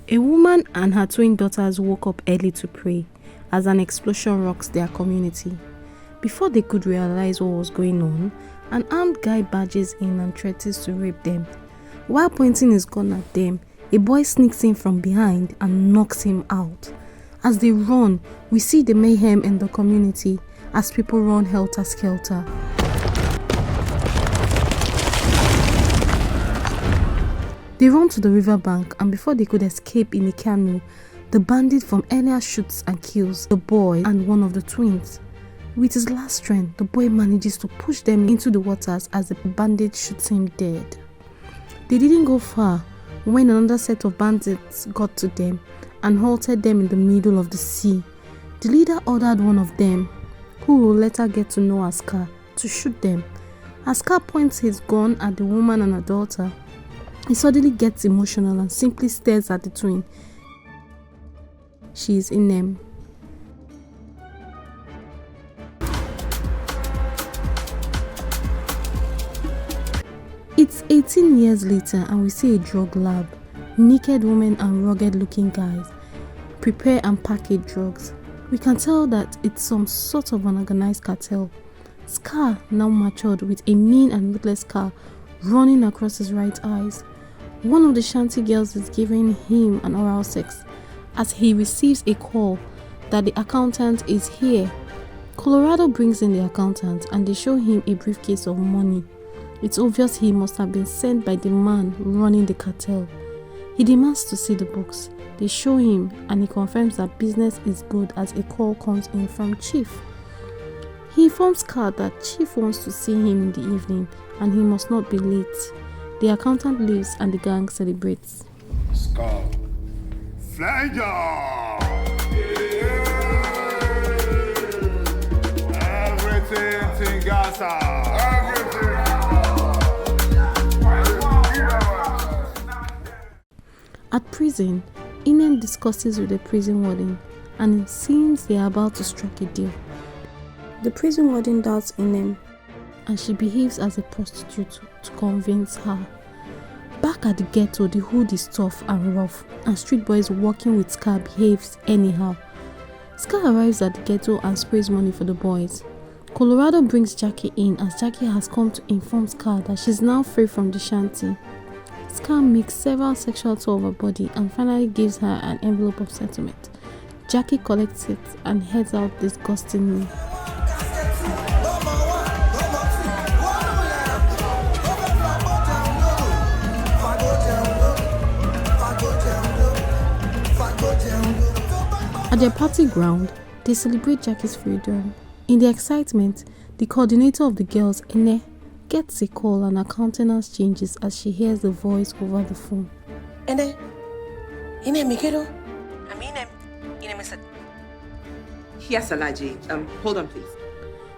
A woman and her twin daughters woke up early to pray as an explosion rocks their community. Before they could realize what was going on, an armed guy barges in and threatens to rape them. While pointing his gun at them, a boy sneaks in from behind and knocks him out. As they run, we see the mayhem in the community as people run helter-skelter. They run to the riverbank, and before they could escape in a canoe, the bandit from earlier shoots and kills the boy and one of the twins. With his last strength, the boy manages to push them into the waters as the bandit shoots him dead. They didn't go far when another set of bandits got to them and halted them in the middle of the sea. The leader ordered one of them, who will later get to know as Scar, to shoot them. As Scar points his gun at the woman and her daughter, he suddenly gets emotional and simply stares at the twin. She is Inem. It's 18 years later and we see a drug lab. Naked women and rugged looking guys prepare and package drugs. We can tell that it's some sort of an organized cartel. Scar, now matured with a mean and ruthless scar running across his right eyes. One of the Shanty girls is giving him an oral sex as he receives a call that the accountant is here. Colorado brings in the accountant and they show him a briefcase of money. It's obvious he must have been sent by the man running the cartel. He demands to see the books. They show him and he confirms that business is good as a call comes in from Chief. He informs Scar that Chief wants to see him in the evening and he must not be late. The accountant leaves and the gang celebrates. Scar. Flanger! Everything Tingasa! At prison, Inem discusses with the prison warden and it seems they are about to strike a deal. The prison warden doubts Inem and she behaves as a prostitute to convince her. Back at the ghetto, the hood is tough and rough and street boys working with Scar behaves anyhow. Scar arrives at the ghetto and sprays money for the boys. Colorado brings Jackie in as Jackie has come to inform Scar that she's now free from the shanty. Scar makes several sexual tours of her body and finally gives her an envelope of settlement. Jackie collects it and heads out disgustingly. At their party ground, they celebrate Jackie's freedom. In the excitement, the coordinator of the girls, Ene, gets a call and her countenance changes as she hears the voice over the phone. Ene, Mikedo. Ine, said. Yes, Alaji. Hold on, please.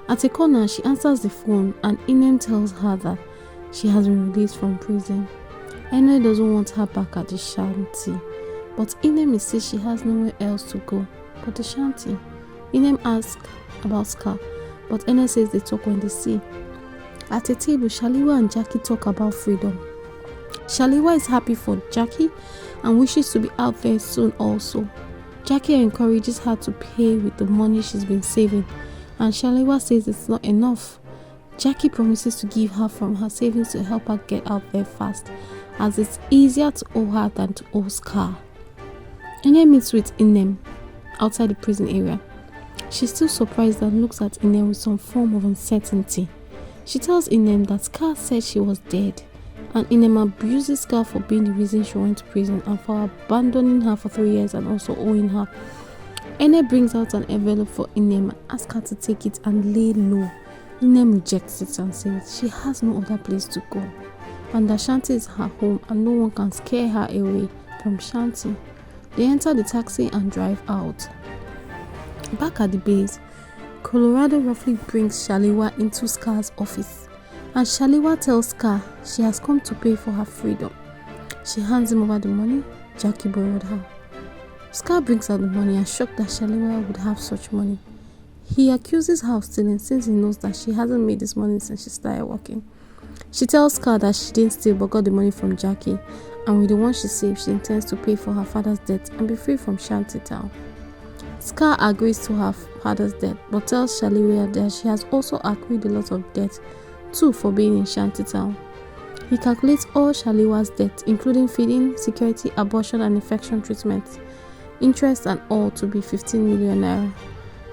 At a corner, she answers the phone and Inem tells her that she has been released from prison. Ene doesn't want her back at the shanty, but Inem insists she has nowhere else to go but the shanty. Inem asks about Scar, but Ene says they talk when they see. At a table, Shaliwa and Jackie talk about freedom. Shaliwa is happy for Jackie and wishes to be out there soon also. Jackie encourages her to pay with the money she's been saving and Shaliwa says it's not enough. Jackie promises to give her from her savings to help her get out there fast, as it's easier to owe her than to owe Scar. Ine meets with Inem outside the prison area. She's still surprised and looks at Inem with some form of uncertainty. She tells Inem that Scar said she was dead, and Inem abuses Scar for being the reason she went to prison and for abandoning her for 3 years and also owing her. Ine brings out an envelope for Inem and asks her to take it and lay low. Inem rejects it and says she has no other place to go, and that Shanty is her home and no one can scare her away from Shanty. They enter the taxi and drive out. Back at the base, Colorado roughly brings Shaliwa into Scar's office, and Shaliwa tells Scar she has come to pay for her freedom. She hands him over the money Jackie borrowed her. Scar brings out the money and shocked that Shaliwa would have such money. He accuses her of stealing since he knows that she hasn't made this money since she started working. She tells Scar that she didn't steal but got the money from Jackie and with the one she saved, she intends to pay for her father's debt and be free from Shanty Town. Scar agrees to her father's debt, but tells Shaliwa that she has also accrued a lot of debt too for being in Shanty Town. He calculates all Shaliwa's debt, including feeding, security, abortion and infection treatment, interest and all, to be 15 million naira.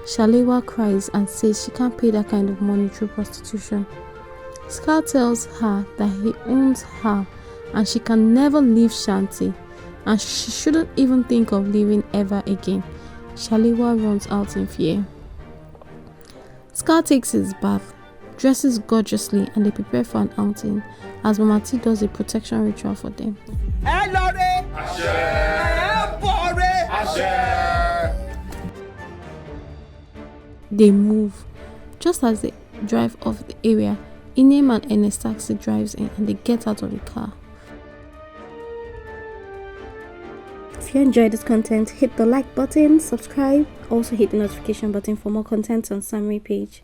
Shaliwa cries and says she can't pay that kind of money through prostitution. Scar tells her that he owns her and she can never leave Shanty, and she shouldn't even think of leaving ever again. Shaliwa runs out in fear. Scar takes his bath, dresses gorgeously, and they prepare for an outing as Mama T does a protection ritual for them. They move. Just as they drive off the area, Inem and Ernest taxi drives in and they get out of the car. If you enjoyed this content, hit the like button, subscribe, also hit the notification button for more content on Summary page.